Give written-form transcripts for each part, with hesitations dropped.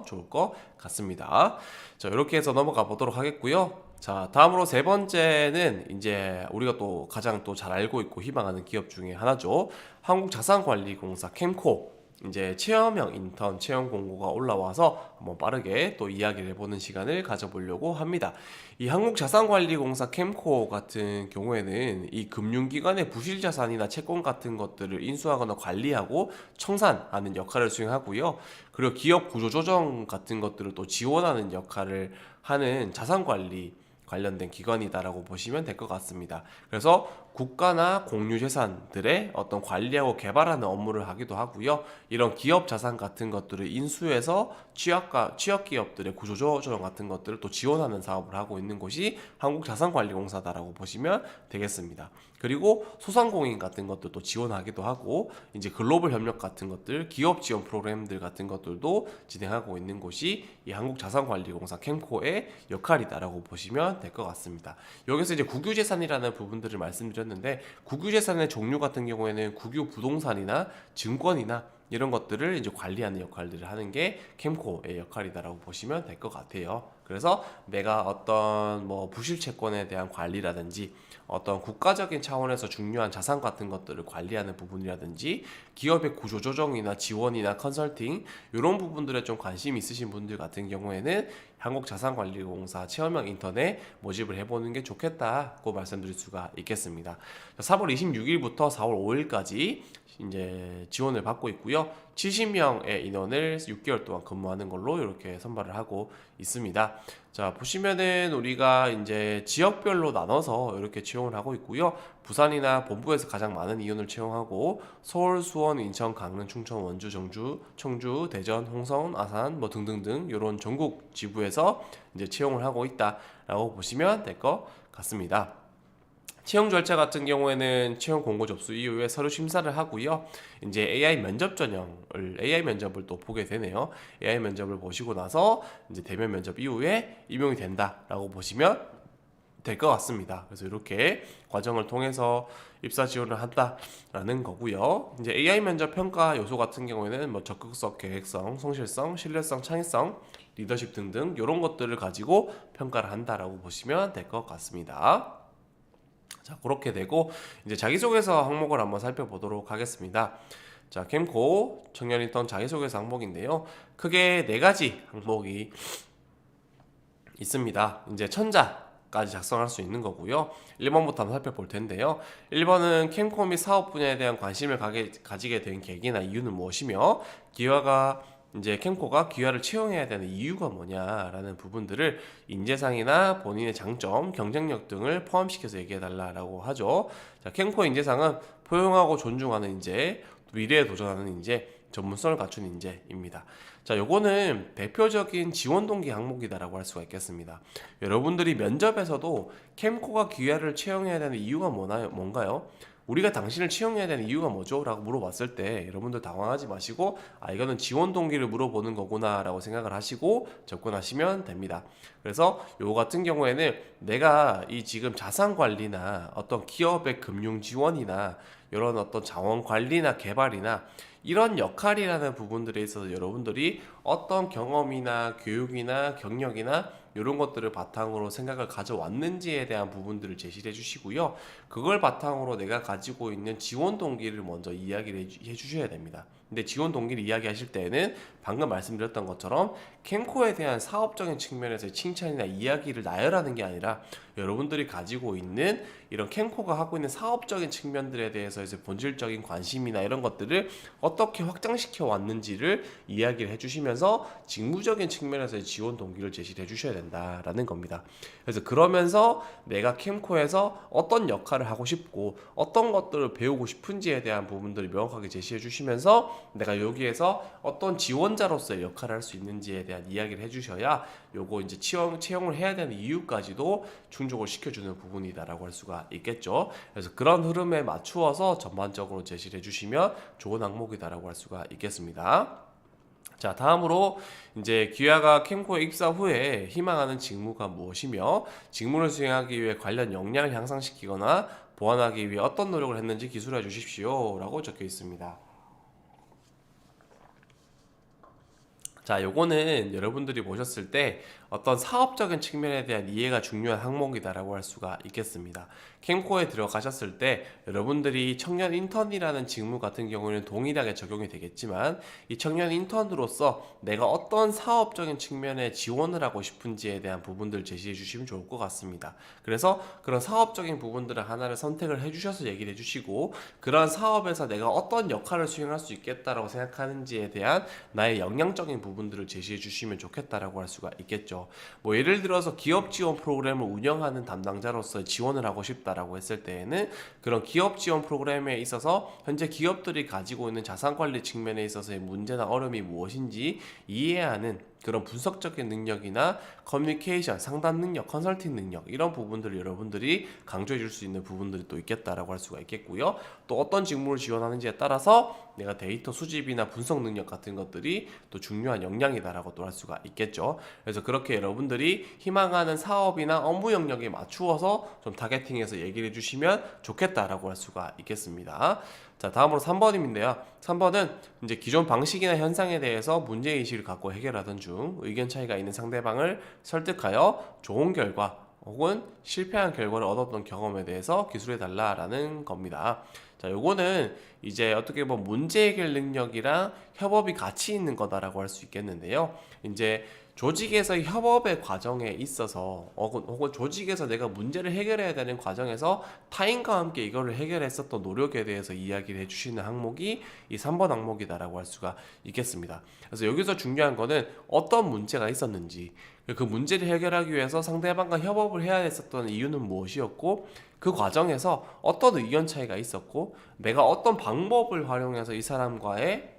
좋을 것 같습니다. 자, 이렇게 해서 넘어가 보도록 하겠고요. 자, 다음으로 세 번째는 이제 우리가 또 가장 또 잘 알고 있고 희망하는 기업 중에 하나죠. 한국자산관리공사 캠코. 이제 체험형 인턴 채용 공고가 올라와서 한번 빠르게 또 이야기를 해보는 시간을 가져보려고 합니다. 이 한국자산관리공사 캠코 같은 경우에는 이 금융기관의 부실자산이나 채권 같은 것들을 인수하거나 관리하고 청산하는 역할을 수행하고요. 그리고 기업 구조조정 같은 것들을 또 지원하는 역할을 하는 자산관리 관련된 기관이다라고 보시면 될 것 같습니다. 그래서 국가나 공유재산들의 어떤 관리하고 개발하는 업무를 하기도 하고요. 이런 기업 자산 같은 것들을 인수해서 취약 기업들의 구조조정 같은 것들을 또 지원하는 사업을 하고 있는 곳이 한국자산관리공사다라고 보시면 되겠습니다. 그리고 소상공인 같은 것들도 지원하기도 하고 이제 글로벌 협력 같은 것들, 기업 지원 프로그램들 같은 것들도 진행하고 있는 곳이 이 한국자산관리공사 캠코의 역할이다라고 보시면 될 것 같습니다. 여기서 이제 국유재산이라는 부분들을 말씀드렸는데 국유재산의 종류 같은 경우에는 국유 부동산이나 증권이나 이런 것들을 이제 관리하는 역할들을 하는 게 캠코의 역할이다라고 보시면 될 것 같아요. 그래서 내가 어떤 뭐 부실 채권에 대한 관리라든지 어떤 국가적인 차원에서 중요한 자산 같은 것들을 관리하는 부분이라든지 기업의 구조 조정이나 지원이나 컨설팅 이런 부분들에 좀 관심이 있으신 분들 같은 경우에는 한국자산관리공사 체험형 인턴에 모집을 해보는 게 좋겠다고 말씀드릴 수가 있겠습니다. 3월 26일부터 4월 5일까지 이제 지원을 받고 있고요. 70명의 인원을 6개월 동안 근무하는 걸로 이렇게 선발을 하고 있습니다. 자, 보시면은 우리가 이제 지역별로 나눠서 이렇게 채용을 하고 있고요. 부산이나 본부에서 가장 많은 인원을 채용하고 서울, 수원, 인천, 강릉, 충청, 원주, 정주, 청주, 대전, 홍성, 아산 뭐 등등등 이런 전국 지부에서 이제 채용을 하고 있다라고 보시면 될 것 같습니다. 채용 절차 같은 경우에는 채용 공고 접수 이후에 서류 심사를 하고요. 이제 AI 면접을 또 보게 되네요. AI 면접을 보시고 나서 이제 대면 면접 이후에 임용이 된다라고 보시면 될 것 같습니다. 그래서 이렇게 과정을 통해서 입사 지원을 한다라는 거고요. 이제 AI 면접 평가 요소 같은 경우에는 뭐 적극성, 계획성, 성실성, 신뢰성, 창의성, 리더십 등등 이런 것들을 가지고 평가를 한다라고 보시면 될 것 같습니다. 자, 그렇게 되고 이제 자기소개서 항목을 한번 살펴보도록 하겠습니다. 자, 캠코 청년 인턴 자기소개서 항목인데요. 크게 네 가지 항목이 있습니다. 이제 천자까지 작성할 수 있는 거고요. 1번부터 한번 살펴볼 텐데요. 1번은 캠코 및 사업 분야에 대한 관심을 가지게 된 계기나 이유는 무엇이며 기여가 이제 캠코가 기여를 채용해야 되는 이유가 뭐냐라는 부분들을 인재상이나 본인의 장점, 경쟁력 등을 포함시켜서 얘기해달라고 하죠. 자, 캠코 인재상은 포용하고 존중하는 인재, 미래에 도전하는 인재, 전문성을 갖춘 인재입니다. 자, 요거는 대표적인 지원 동기 항목이다라고 할 수가 있겠습니다. 여러분들이 면접에서도 캠코가 기여를 채용해야 되는 이유가 뭔가요? 우리가 당신을 채용해야 되는 이유가 뭐죠? 라고 물어봤을 때 여러분들 당황하지 마시고 이거는 지원 동기를 물어보는 거구나 라고 생각을 하시고 접근하시면 됩니다. 그래서 요 같은 경우에는 내가 이 지금 자산 관리나 어떤 기업의 금융 지원이나 이런 어떤 자원 관리나 개발이나 이런 역할이라는 부분들에 있어서 여러분들이 어떤 경험이나 교육이나 경력이나 이런 것들을 바탕으로 생각을 가져왔는지에 대한 부분들을 제시해 주시고요. 그걸 바탕으로 내가 가지고 있는 지원 동기를 먼저 이야기를 해 주셔야 됩니다. 근데 지원 동기를 이야기하실 때에는 방금 말씀드렸던 것처럼 캠코에 대한 사업적인 측면에서의 칭찬이나 이야기를 나열하는 게 아니라 여러분들이 가지고 있는 이런 캠코가 하고 있는 사업적인 측면들에 대해서 이제 본질적인 관심이나 이런 것들을 어떻게 확장시켜 왔는지를 이야기를 해주시면서 직무적인 측면에서의 지원 동기를 제시해 주셔야 된다라는 겁니다. 그래서 그러면서 내가 캠코에서 어떤 역할을 하고 싶고 어떤 것들을 배우고 싶은지에 대한 부분들을 명확하게 제시해 주시면서 내가 여기에서 어떤 지원자로서의 역할을 할 수 있는지에 대한 이야기를 해주셔야 요거 이제 채용을 해야 되는 이유까지도 충족을 시켜주는 부분이다라고 할 수가 있겠죠. 그래서 그런 흐름에 맞추어서 전반적으로 제시를 해주시면 좋은 항목이다라고 할 수가 있겠습니다. 자, 다음으로 이제 기아가 캠코에 입사 후에 희망하는 직무가 무엇이며 직무를 수행하기 위해 관련 역량을 향상시키거나 보완하기 위해 어떤 노력을 했는지 기술해 주십시오 라고 적혀 있습니다. 자, 요거는 여러분들이 보셨을 때 어떤 사업적인 측면에 대한 이해가 중요한 항목이다라고 할 수가 있겠습니다. 캠코에 들어가셨을 때 여러분들이 청년 인턴이라는 직무 같은 경우는 동일하게 적용이 되겠지만 이 청년 인턴으로서 내가 어떤 사업적인 측면에 지원을 하고 싶은지에 대한 부분들을 제시해 주시면 좋을 것 같습니다. 그래서 그런 사업적인 부분들을 하나를 선택을 해 주셔서 얘기를 해 주시고 그런 사업에서 내가 어떤 역할을 수행할 수 있겠다라고 생각하는지에 대한 나의 역량적인 부분들을 제시해 주시면 좋겠다라고 할 수가 있겠죠. 뭐 예를 들어서 기업 지원 프로그램을 운영하는 담당자로서 지원을 하고 싶다라고 했을 때에는 그런 기업 지원 프로그램에 있어서 현재 기업들이 가지고 있는 자산 관리 측면에 있어서의 문제나 어려움이 무엇인지 이해하는 그런 분석적인 능력이나 커뮤니케이션, 상담 능력, 컨설팅 능력 이런 부분들을 여러분들이 강조해 줄 수 있는 부분들이 또 있겠다라고 할 수가 있겠고요. 또 어떤 직무를 지원하는지에 따라서 내가 데이터 수집이나 분석 능력 같은 것들이 또 중요한 역량이다라고 또 할 수가 있겠죠. 그래서 그렇게 여러분들이 희망하는 사업이나 업무 영역에 맞추어서 좀 타겟팅해서 얘기를 해주시면 좋겠다라고 할 수가 있겠습니다. 자, 다음으로 3번인데요. 3번은 이제 기존 방식이나 현상에 대해서 문제의식을 갖고 해결하던 중 의견 차이가 있는 상대방을 설득하여 좋은 결과 혹은 실패한 결과를 얻었던 경험에 대해서 기술해달라라는 겁니다. 자, 요거는 이제 어떻게 보면 문제 해결 능력이랑 협업이 같이 있는 거다라고 할 수 있겠는데요. 이제 조직에서 협업의 과정에 있어서 혹은 조직에서 내가 문제를 해결해야 되는 과정에서 타인과 함께 이거를 해결했었던 노력에 대해서 이야기를 해주시는 항목이 이 3번 항목이다라고 할 수가 있겠습니다. 그래서 여기서 중요한 거는 어떤 문제가 있었는지 그 문제를 해결하기 위해서 상대방과 협업을 해야 했었던 이유는 무엇이었고 그 과정에서 어떤 의견 차이가 있었고 내가 어떤 방법을 활용해서 이 사람과의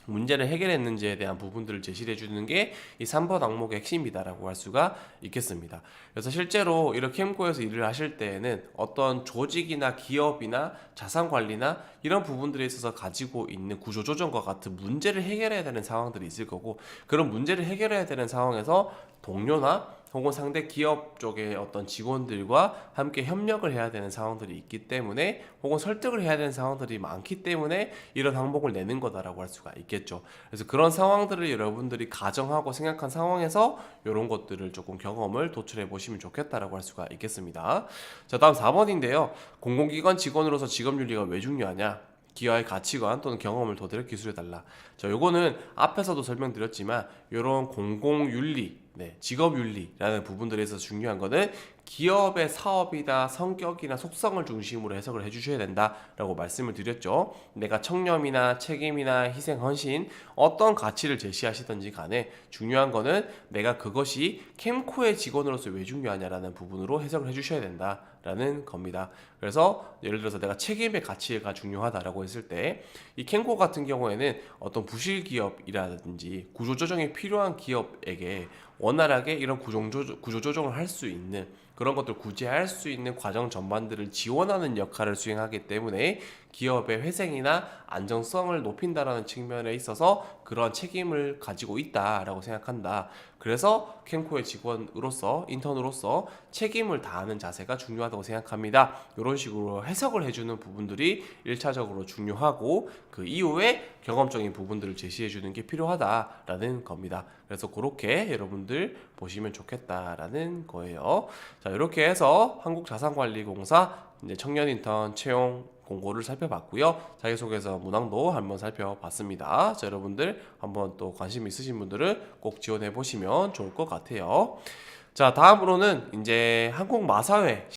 문제를 해결했는지에 대한 부분들을 제시해 주는 게 이 3번 항목의 핵심이다라고 할 수가 있겠습니다. 그래서 실제로 이렇게 캠코에서 일을 하실 때에는 어떤 조직이나 기업이나 자산 관리나 이런 부분들에 있어서 가지고 있는 구조 조정과 같은 문제를 해결해야 되는 상황들이 있을 거고 그런 문제를 해결해야 되는 상황에서 동료나 혹은 상대 기업 쪽의 어떤 직원들과 함께 협력을 해야 되는 상황들이 있기 때문에 혹은 설득을 해야 되는 상황들이 많기 때문에 이런 항목을 내는 거다라고 할 수가 있겠죠. 그래서 그런 상황들을 여러분들이 가정하고 생각한 상황에서 이런 것들을 조금 경험을 도출해 보시면 좋겠다라고 할 수가 있겠습니다. 자, 다음 4번인데요. 공공기관 직원으로서 직업윤리가 왜 중요하냐? 기여의 가치관 또는 경험을 더대로 기술해달라. 자, 요거는 앞에서도 설명드렸지만 이런 공공윤리, 직업윤리라는 부분들에서 중요한 거는 기업의 사업이나 성격이나 속성을 중심으로 해석을 해주셔야 된다라고 말씀을 드렸죠. 내가 청렴이나 책임이나 희생, 헌신 어떤 가치를 제시하시든지 간에 중요한 거는 내가 그것이 캠코의 직원으로서 왜 중요하냐라는 부분으로 해석을 해주셔야 된다라는 겁니다. 그래서 예를 들어서 내가 책임의 가치가 중요하다라고 했을 때 이 캠코 같은 경우에는 어떤 부실 기업이라든지 구조조정이 필요한 기업에게 원활하게 이런 구조조정을 할 수 있는 그런 것들 구제할 수 있는 과정 전반들을 지원하는 역할을 수행하기 때문에 기업의 회생이나 안정성을 높인다라는 측면에 있어서 그런 책임을 가지고 있다라고 생각한다. 그래서 캠코의 직원으로서 인턴으로서 책임을 다하는 자세가 중요하다고 생각합니다. 이런 식으로 해석을 해주는 부분들이 1차적으로 중요하고 그 이후에 경험적인 부분들을 제시해 주는 게 필요하다라는 겁니다. 그래서 그렇게 여러분들 보시면 좋겠다라는 거예요. 자, 이렇게 해서 한국자산관리공사 이제 청년 인턴 채용 공고를 살펴봤고요. 자기소개서 문항도 한번 살펴봤습니다. 자, 여러분들 한번 또 관심 있으신 분들은 꼭 지원해 보시면 좋을 것 같아요. 자, 다음으로는 이제 한국마사회